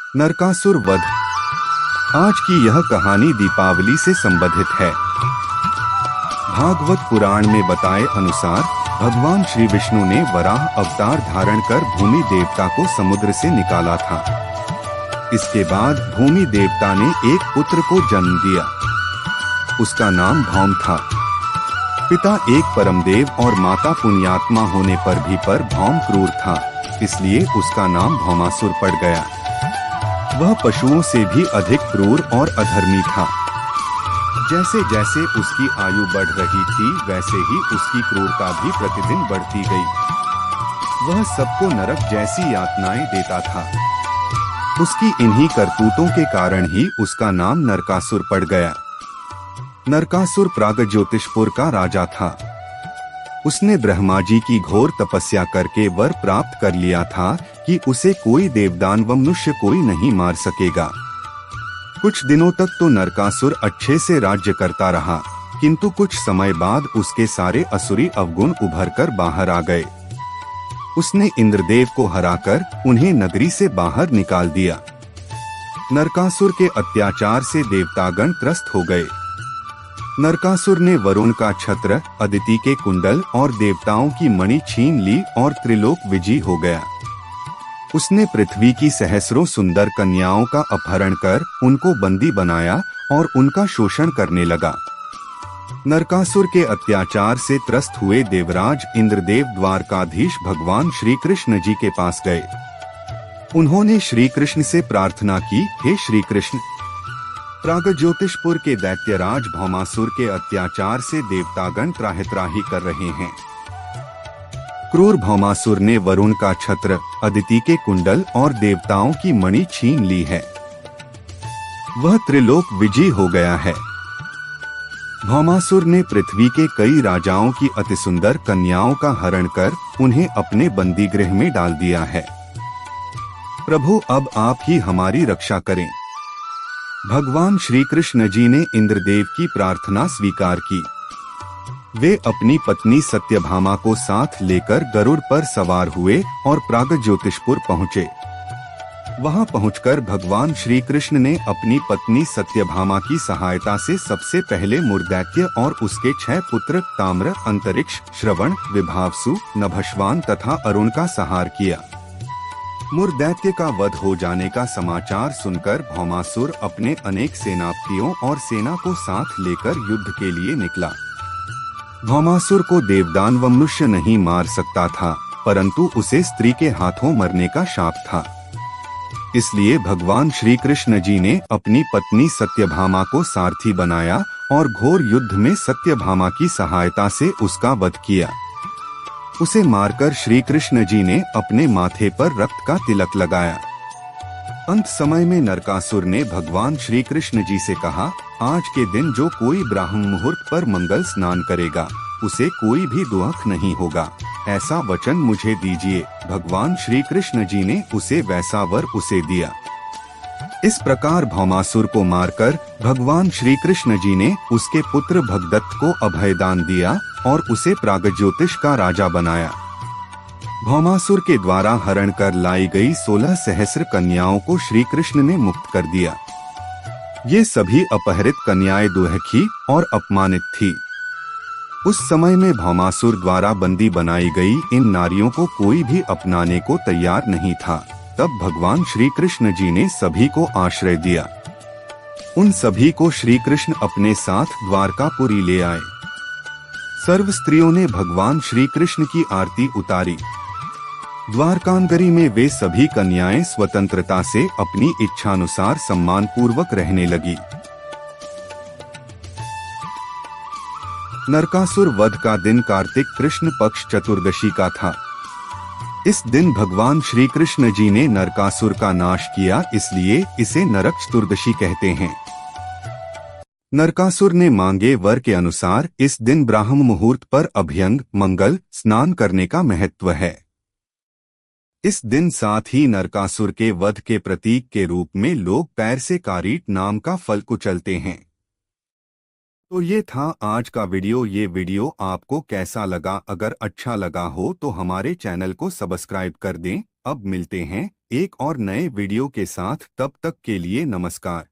नरकासुर वध। आज की यह कहानी दीपावली से संबंधित है। भागवत पुराण में बताए अनुसार भगवान श्री विष्णु ने वराह अवतार धारण कर भूमि देवता को समुद्र से निकाला था। इसके बाद भूमि देवता ने एक पुत्र को जन्म दिया। उसका नाम भौम था। पिता एक परमदेव और माता पुण्यात्मा होने पर भी भौम क्रूर था, इसलिए उसका नाम भौमासुर पड़ गया। वह पशुओं से भी अधिक क्रूर और अधर्मी था। जैसे जैसे उसकी आयु बढ़ रही थी, वैसे ही उसकी क्रूरता भी प्रतिदिन बढ़ती गई। वह सबको नरक जैसी यातनाएं देता था। उसकी इन्हीं करतूतों के कारण ही उसका नाम नरकासुर पड़ गया। नरकासुर प्रागज्योतिषपुर का राजा था। उसने ब्रह्मा जी की घोर तपस्या करके वर प्राप्त कर लिया था कि उसे कोई देवदान व मनुष्य कोई नहीं मार सकेगा। कुछ दिनों तक तो नरकासुर अच्छे से राज्य करता रहा, किंतु कुछ समय बाद उसके सारे असुरी अवगुण उभर कर बाहर आ गए। उसने इंद्रदेव को हराकर उन्हें नगरी से बाहर निकाल दिया। नरकासुर के अत्याचार से देवतागण त्रस्त हो गए। नरकासुर ने वरुण का छत्र, अदिति के कुंडल और देवताओं की मणि छीन ली और त्रिलोक विजयी हो गया। उसने पृथ्वी की सहस्रों सुंदर कन्याओं का अपहरण कर उनको बंदी बनाया और उनका शोषण करने लगा। नरकासुर के अत्याचार से त्रस्त हुए देवराज इंद्रदेव द्वारकाधीश भगवान श्री कृष्ण जी के पास गए। उन्होंने श्री कृष्ण से प्रार्थना की, हे श्री कृष्ण, प्रागज्योतिषपुर के दैत्यराज भौमासुर के अत्याचार से देवतागण त्राहि कर रहे हैं। क्रूर भौमासुर ने वरुण का छत्र, अदिति के कुंडल और देवताओं की मणि छीन ली है। वह त्रिलोक विजयी हो गया है। भौमासुर ने पृथ्वी के कई राजाओं की अतिसुंदर कन्याओं का हरण कर उन्हें अपने बंदी गृह में डाल दिया है। प्रभु, अब आप ही हमारी रक्षा करें। भगवान श्री कृष्ण जी ने इंद्रदेव की प्रार्थना स्वीकार की। वे अपनी पत्नी सत्यभामा को साथ लेकर गरुड़ पर सवार हुए और प्रागज्योतिषपुर पहुँचे। वहां पहुंचकर भगवान श्री कृष्ण ने अपनी पत्नी सत्यभामा की सहायता से सबसे पहले मुर्दैत्य और उसके 6 पुत्र ताम्र, अंतरिक्ष, श्रवण, विभावसु, नभस्वान तथा अरुण का संहार किया। मुर्दैत्य का वध हो जाने का समाचार सुनकर भौमासुर अपने अनेक सेनापतियों और सेना को साथ लेकर युद्ध के लिए निकला। भौमासुर को देवदान व मनुष्य नहीं मार सकता था, परंतु उसे स्त्री के हाथों मरने का शाप था। इसलिए भगवान श्री कृष्ण जी ने अपनी पत्नी सत्यभामा को सारथी बनाया और घोर युद्ध में सत्यभामा की सहायता से उसका वध किया। उसे मारकर श्री कृष्ण जी ने अपने माथे पर रक्त का तिलक लगाया। अंत समय में नरकासुर ने भगवान श्री कृष्ण जी से कहा, आज के दिन जो कोई ब्राह्म मुहूर्त पर मंगल स्नान करेगा, उसे कोई भी दुख नहीं होगा। ऐसा वचन मुझे दीजिए। भगवान श्री कृष्ण जी ने उसे वैसा वर उसे दिया। इस प्रकार भौमासुर को मारकर भगवान श्री कृष्ण जी ने उसके पुत्र भगदत्त को अभयदान दिया और उसे प्रागज्योतिष का राजा बनाया। भौमासुर के द्वारा हरण कर लाई गई 16 सहस्र कन्याओं को श्री कृष्ण ने मुक्त कर दिया। ये सभी अपहरित कन्याएं दुखी और अपमानित थी। उस समय में भौमासुर द्वारा बंदी बनाई गई इन नारियों को कोई भी अपनाने को तैयार नहीं था। तब भगवान श्री कृष्ण जी ने सभी को आश्रय दिया। उन सभी को श्री कृष्ण अपने साथ द्वारकापुरी ले आए। सर्व स्त्रियों ने भगवान श्री कृष्ण की आरती उतारी। द्वारकानगरी में वे सभी कन्याएं स्वतंत्रता से अपनी इच्छानुसार सम्मान पूर्वक रहने लगी। नरकासुर वध का दिन कार्तिक कृष्ण पक्ष चतुर्दशी का था। इस दिन भगवान श्री कृष्ण जी ने नरकासुर का नाश किया, इसलिए इसे नरक चतुर्दशी कहते हैं। नरकासुर ने मांगे वर के अनुसार इस दिन ब्राह्म मुहूर्त पर अभ्यंग मंगल स्नान करने का महत्व है। इस दिन साथ ही नरकासुर के वध के प्रतीक के रूप में लोग पैर से कारीट नाम का फल कुचलते हैं। तो ये था आज का वीडियो। ये वीडियो आपको कैसा लगा? अगर अच्छा लगा हो तो हमारे चैनल को सब्सक्राइब कर दें। अब मिलते हैं एक और नए वीडियो के साथ। तब तक के लिए नमस्कार।